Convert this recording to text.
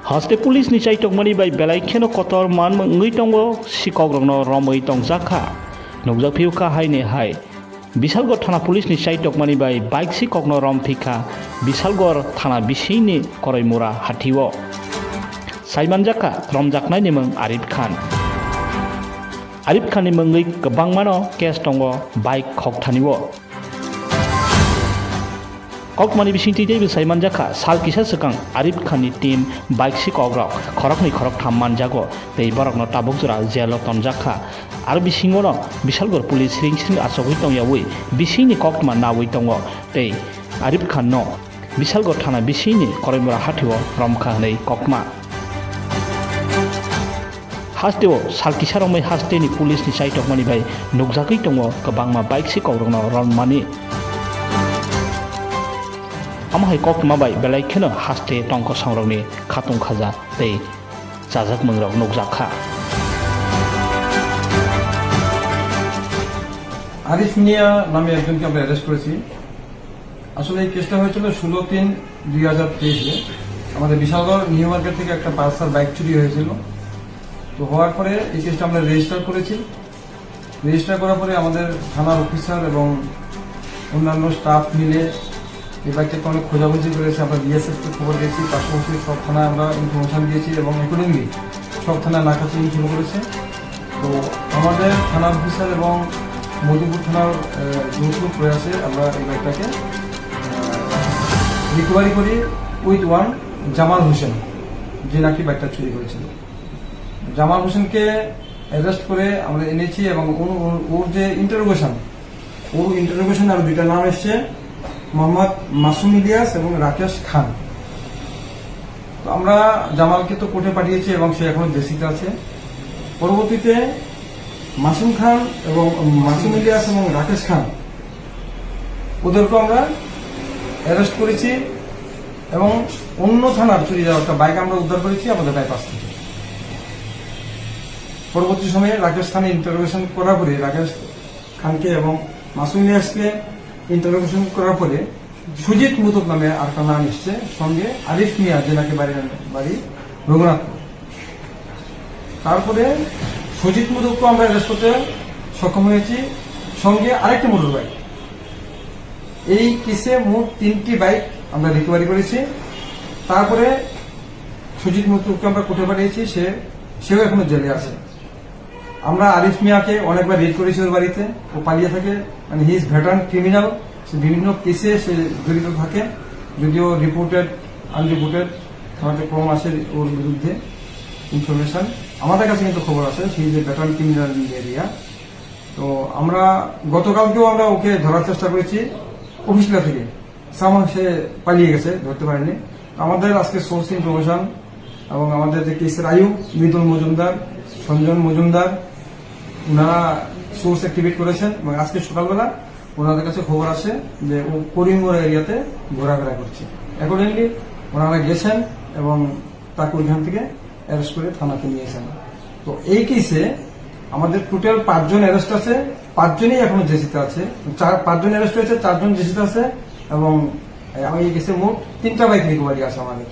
Haste police ni chai tokmani bai belai kheno kotor man ngui tongo Sikok rongno romoi tongjaka nokjak phiu ka haine hai Bishalgarh thana police ni chai tokmani bai bike Sikokno rom phika Bishalgarh thana bisini koraimura hatiwo saimanjaka romjaknai ni mung Arif Khan ni mungui gobang mano case tongo bike khokthaniwo Kokmani bisingti dei saimanjaka sal kisa sekang Arif Khan ni team bike Sikok rok khorok thamman jago tei borokno tabukjora jelo tonjaka ar bisingono Bishalgarh police ring asogui tongyawi bisini kokma nawi tongo tei Arif Khan no Bishalgarh thana bisini koraimura hatiwo romkha nei kokma Hasteo salkisa romai haste ni police ni side tokmani bai nukjagui tongo kabangma bike Sikok rokno ronmani Amahai kokma bai belai kheno haste tongko sangrokni khatung khaja tei jajak mungrok nukjakha Arif Miah নামে একজনকে আমরা arrest করেছি আসলে এই কেসটা হয়েছিল 16/3/2023 আমাদের Bishalgarh new market থেকে একটা পালসার বাইক চুরি হয়েছিল তো হওয়ার পরে এই কেসটা আমরা রেজিস্টার করেছি রেজিস্টার করার পরে আমাদের থানার অফিসার এবং অন্যান্য স্টাফ মিলে এই বাইকটাকে অনেক খোঁজাখুঁজি করেছে আমরা বিএসএফকে খবর দিয়েছি পাশাপাশি সব থানায় আমরা ইনফরমেশন দিয়েছি এবং অ্যাকর্ডিংলি সব থানায় নাকাচুরি শুরু করেছে তো আমাদের থানার অফিসার এবং মধুপুর থানার যৌথ প্রয়াসে আমরা এই বাইকটাকে রিকভারি করি উইথ ওয়ান জামাল হোসেন যে নাকি বাইকটা চুরি করেছিল জামাল হোসেনকে অ্যারেস্ট করে আমরা এনেছি এবং ওর যে ইন্টারোগেশন আর দুইটা নাম এসছে মোহাম্মদ মাসুম ইলিয়াস এবং রাকেশ খান তো আমরা জামালকে তো কোর্টে পাঠিয়েছি এবং সে এখনো জেসিতে আছে পরবর্তীতে মাসুম খান এবং মাসুম ইলিয়াস এবং রাকেশ খান ওদেরকে আমরা অ্যারেস্ট করেছি এবং অন্য থানার চুরি যাওয়া একটা বাইক আমরা উদ্ধার করেছি আমাদের বাইপাস থেকে পরবর্তী সময়ে রাকেশ খান ইন্টারোগেশন করার পরে রাকেশ খানকে এবং মাসুম ইলিয়াসকে ইন্টারোগেশন করার পরে সুজিত মুতক নামে আর একটা নাম এসছে সঙ্গে আরিফ মিয়া যে নাকি বাড়ি রঘুনাথপুর তারপরে সুজিত মুতককে আমরা অ্যারেস্ট করতে সক্ষম হয়েছি সঙ্গে আরেকটি মোটর বাইক এই কেসে মোট 3টি বাইক আমরা রিকভারি করেছি তারপরে সুজিত মুতককে আমরা কোর্টে পাঠিয়েছি সেও এখনো জেলে আছে আমরা আরিফ মিয়াকে অনেকবার রেড করেছি ওর বাড়িতে ও পালিয়ে থাকে মানে হি ইজ ভেটারান ক্রিমিনাল সে বিভিন্ন কেসে সে জড়িত থাকে যদিও রিপোর্টেড আনরিপোর্টেড আমাদের কম আসে ওর বিরুদ্ধে ইনফরমেশন আমাদের কাছে কিন্তু খবর আছে সে is a veteran criminal area তো আমরা গতকালকেও আমরা ওকে ধরার চেষ্টা করেছি অফিসটা থেকে সামা সে পালিয়ে গেছে ধরতে পারেনি আমাদের আজকে সোর্স ইনফরমেশন এবং আমাদের যে কেসের আয়ু মৃদুল মজুমদার সঞ্জন মজুমদার ওনারা সোর্স অ্যাক্টিভেট করেছেন এবং আজকে সকালবেলা ওনাদের কাছে খবর আসে যে ও করিমগড় এরিয়াতে ঘোরাফেরা করছে অ্যাকর্ডিংলি ওনারা গেছেন এবং তাকে ওইখান থেকে অ্যারেস্ট করে থানাতে নিয়েছেন তো এই কেসে আমাদের টোটাল 5 জন অ্যারেস্ট আছে 5 জনই এখনো জেসিতে আছে 5 জন অ্যারেস্ট হয়েছে 4 জন জেসিতে আছে এবং এই কেসে মোট 3টা বাইক রিকভারি আছে আমাদের